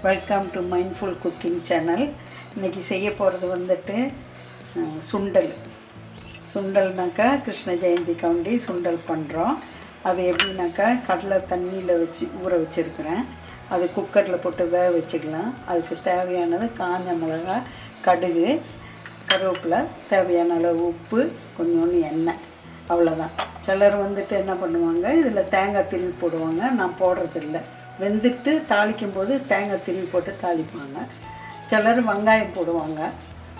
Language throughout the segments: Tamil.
Welcome to mindful cooking channel. இன்றைக்கி செய்ய போகிறது வந்துட்டு சுண்டல். சுண்டல்னாக்கா கிருஷ்ண ஜெயந்திக்காண்டி சுண்டல் பண்ணுறோம். அது எப்படின்னாக்கா கடலை தண்ணியில் வச்சு ஊற வச்சுருக்கிறேன். அது குக்கரில் போட்டு வேக வச்சுக்கலாம். அதுக்கு தேவையானது காஞ்ச மிளகா, கடுகு, கருவேப்பிலை, தேவையான அளவு உப்பு, கொஞ்சோண்டு எண்ணெய், அவ்வளோதான். சிலர் வந்துட்டு என்ன பண்ணுவாங்க, இதில் தேங்காய் திருவி போடுவாங்க. நான் போடுறதில்ல. வெந்துட்டு தாளிக்கும்போது தேங்காய் திருவி போட்டு தாளிப்பாங்க. சிலர் வெங்காயம் போடுவாங்க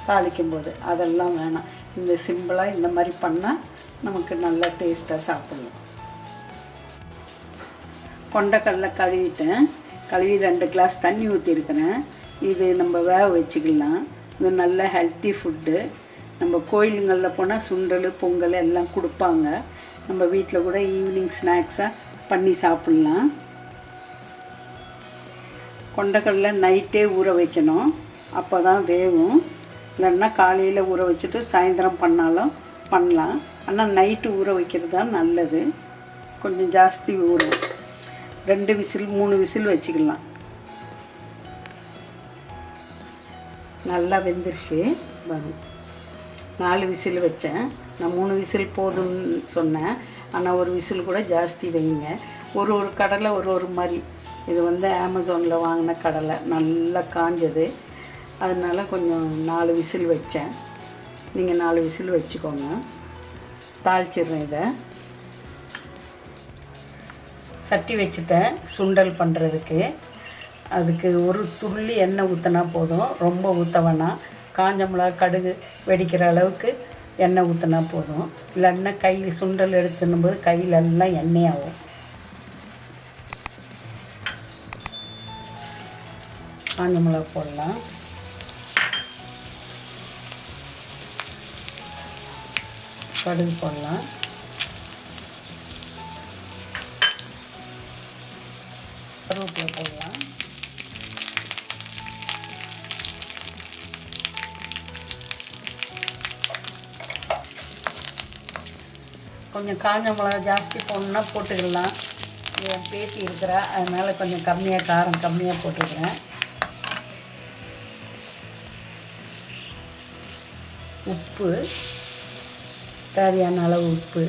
தாளிக்கும்போது. அதெல்லாம் வேணாம். இந்த சிம்பிளாக இந்த மாதிரி பண்ணால் நமக்கு நல்லா டேஸ்ட்டாக சாப்பிடலாம். கொண்டைக்கடலை கழுவிட்டேன். கழுவி 2 கிளாஸ் தண்ணி ஊற்றிருக்கிறேன். இது நம்ம வேக வச்சுக்கலாம். இது நல்ல ஹெல்த்தி ஃபுட்டு. நம்ம கோயிலுங்களில் போனால் சுண்டல், பொங்கல் எல்லாம் கொடுப்பாங்க. நம்ம வீட்டில் கூட ஈவினிங் ஸ்நாக்ஸாக பண்ணி சாப்பிட்லாம். கொண்டைக்கடலை நைட்டே ஊற வைக்கணும், அப்போ தான் வேகும். இல்லைன்னா காலையில் ஊற வச்சுட்டு சாயந்தரம் பண்ணாலும் பண்ணலாம். ஆனால் நைட்டு ஊற வைக்கிறது தான் நல்லது. கொஞ்சம் ஜாஸ்தி ஊறும். 2 விசில் 3 விசில் வச்சுக்கலாம். நல்லா வெந்துருச்சு. 4 விசில் வச்சேன். நான் 3 விசில் போதும்னு சொன்னேன். ஆனால் 1 விசில் கூட ஜாஸ்தி வைங்க. ஒரு கடலை ஒரு மாதிரி. இது அமேசானில் வாங்கின கடலை, நல்லா காஞ்சது. அதனால் கொஞ்சம் 4 விசில் வச்சேன். நீங்கள் 4 விசில் வச்சுக்கோங்க. தாளிச்சிடுறேன். இதை சட்டி வச்சுட்டேன் சுண்டல் பண்ணுறதுக்கு. அதுக்கு ஒரு துள்ளி எண்ணெய் ஊற்றினா போதும், ரொம்ப ஊற்ற வேணாம். காஞ்ச மிளகா, கடுகு வெடிக்கிற அளவுக்கு எண்ணெய் ஊற்றினா போதும். இல்லைன்னா சுண்டல் எடுத்துன்னும்போது கையிலெல்லாம் எண்ணெயாகும். காஞ்ச மிளகா போடலாம். கடுகு போடலாம். கருவேப்பிலை போடலாம். கொஞ்சம் காஞ்ச மிளகா ஜாஸ்தி போடணுன்னா போட்டுக்கலாம். என் பேத்தி இருக்கிறா, அதனால் கொஞ்சம் காரம் கம்மியாக போட்டுக்கிறேன். உப்பு, தேவையான அளவு உப்பு,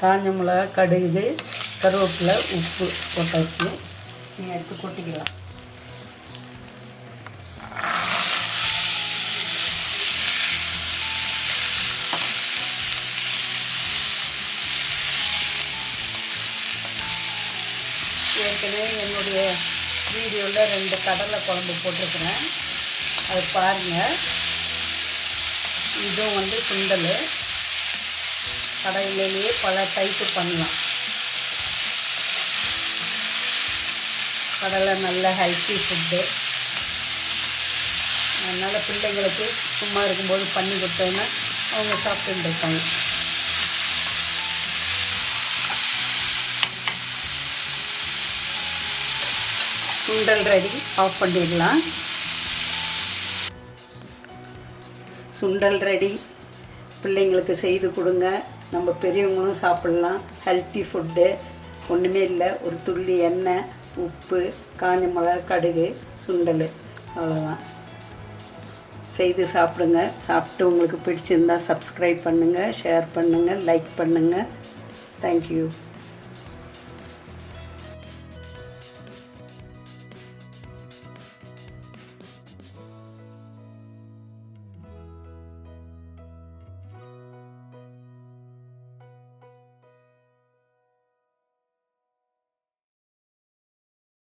காஞ்ச மிளகா, கடுகு, கருவேப்பிலை, உப்பு போட்டாச்சு. நீங்கள் எடுத்து கொட்டிக்கலாம். ஏற்கனவே என்னுடைய வீடியோவில் 2 கடலை குழம்பு போட்டிருக்கிறேன், அது பாருங்கள். இதுவும் சுண்டல். கடையிலேயே பல டைப்பு பண்ணலாம். கடலை நல்ல ஹெல்த்தி ஃபுட்டு. அதனால் பிள்ளைங்களுக்கு சும்மா இருக்கும்போது பண்ணி கொடுத்தோன்னா அவங்க சாப்பிட்டு இருப்பாங்க. சுண்டல் ரெடி. ஆஃப் பண்ணிடலாம். சுண்டல் ரெடி. பிள்ளைங்களுக்கு செய்து கொடுங்க. நம்ம பெரியவங்களும் சாப்பிட்லாம். Healthy food. ஒன்றுமே இல்லை. ஒரு துள்ளி எண்ணெய், உப்பு, காஞ்ச மிளகா, கடுகு, சுண்டல், அவ்வளோதான். செய்து சாப்பிடுங்க. சாப்பிட்டு உங்களுக்கு பிடிச்சிருந்தால் சப்ஸ்கிரைப் பண்ணுங்கள், ஷேர் பண்ணுங்கள், லைக் பண்ணுங்கள். தேங்க்யூ.